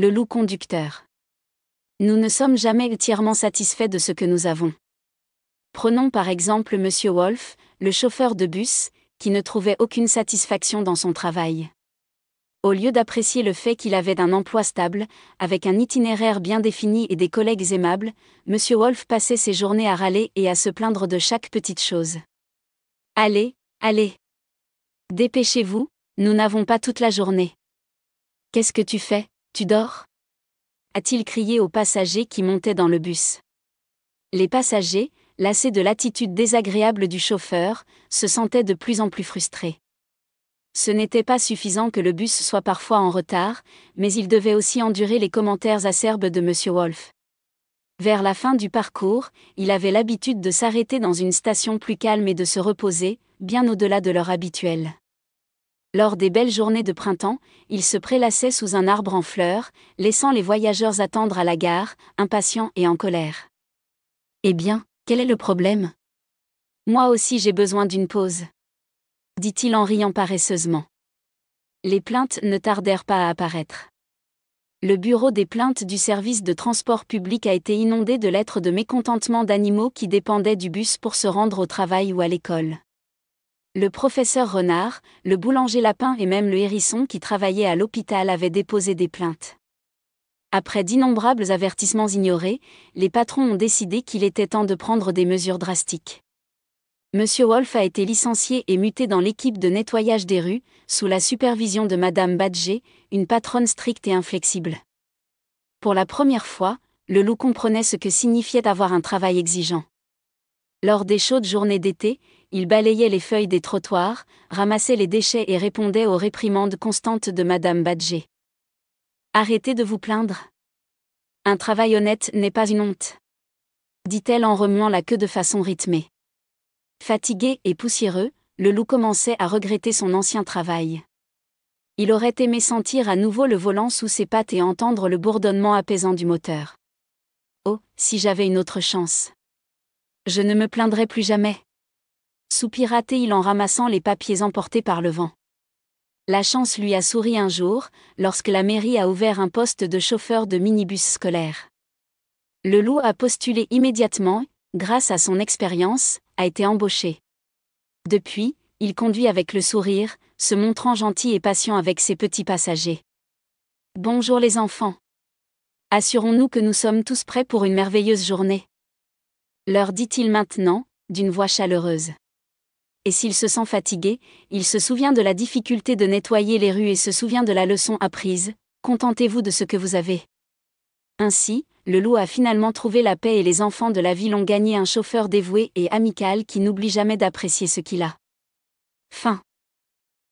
Le loup conducteur. Nous ne sommes jamais entièrement satisfaits de ce que nous avons. Prenons par exemple Monsieur Wolf, le chauffeur de bus, qui ne trouvait aucune satisfaction dans son travail. Au lieu d'apprécier le fait qu'il avait un emploi stable, avec un itinéraire bien défini et des collègues aimables, Monsieur Wolf passait ses journées à râler et à se plaindre de chaque petite chose. « Allez, allez. Dépêchez-vous, nous n'avons pas toute la journée. »« Qu'est-ce que tu fais, tu dors ?» a-t-il crié aux passagers qui montaient dans le bus. Les passagers, lassés de l'attitude désagréable du chauffeur, se sentaient de plus en plus frustrés. Ce n'était pas suffisant que le bus soit parfois en retard, mais il devait aussi endurer les commentaires acerbes de Monsieur Wolf. Vers la fin du parcours, il avait l'habitude de s'arrêter dans une station plus calme et de se reposer, bien au-delà de l'heure habituelle. Lors des belles journées de printemps, il se prélassait sous un arbre en fleurs, laissant les voyageurs attendre à la gare, impatients et en colère. « Eh bien, quel est le problème ? Moi aussi j'ai besoin d'une pause. » dit-il en riant paresseusement. Les plaintes ne tardèrent pas à apparaître. Le bureau des plaintes du service de transport public a été inondé de lettres de mécontentement d'animaux qui dépendaient du bus pour se rendre au travail ou à l'école. Le professeur Renard, le boulanger Lapin et même le hérisson qui travaillait à l'hôpital avaient déposé des plaintes. Après d'innombrables avertissements ignorés, les patrons ont décidé qu'il était temps de prendre des mesures drastiques. Monsieur Wolf a été licencié et muté dans l'équipe de nettoyage des rues, sous la supervision de Madame Badger, une patronne stricte et inflexible. Pour la première fois, le loup comprenait ce que signifiait avoir un travail exigeant. Lors des chaudes journées d'été, il balayait les feuilles des trottoirs, ramassait les déchets et répondait aux réprimandes constantes de Madame Badger. « Arrêtez de vous plaindre. Un travail honnête n'est pas une honte, » dit-elle en remuant la queue de façon rythmée. Fatigué et poussiéreux, le loup commençait à regretter son ancien travail. Il aurait aimé sentir à nouveau le volant sous ses pattes et entendre le bourdonnement apaisant du moteur. « Oh, si j'avais une autre chance. Je ne me plaindrais plus jamais. » soupira-t-il en ramassant les papiers emportés par le vent. La chance lui a souri un jour, lorsque la mairie a ouvert un poste de chauffeur de minibus scolaire. Le loup a postulé immédiatement, grâce à son expérience, a été embauché. Depuis, il conduit avec le sourire, se montrant gentil et patient avec ses petits passagers. « Bonjour les enfants. Assurons-nous que nous sommes tous prêts pour une merveilleuse journée. » leur dit-il maintenant, d'une voix chaleureuse. Et s'il se sent fatigué, il se souvient de la difficulté de nettoyer les rues et se souvient de la leçon apprise, contentez-vous de ce que vous avez. Ainsi, le loup a finalement trouvé la paix et les enfants de la ville ont gagné un chauffeur dévoué et amical qui n'oublie jamais d'apprécier ce qu'il a. Fin.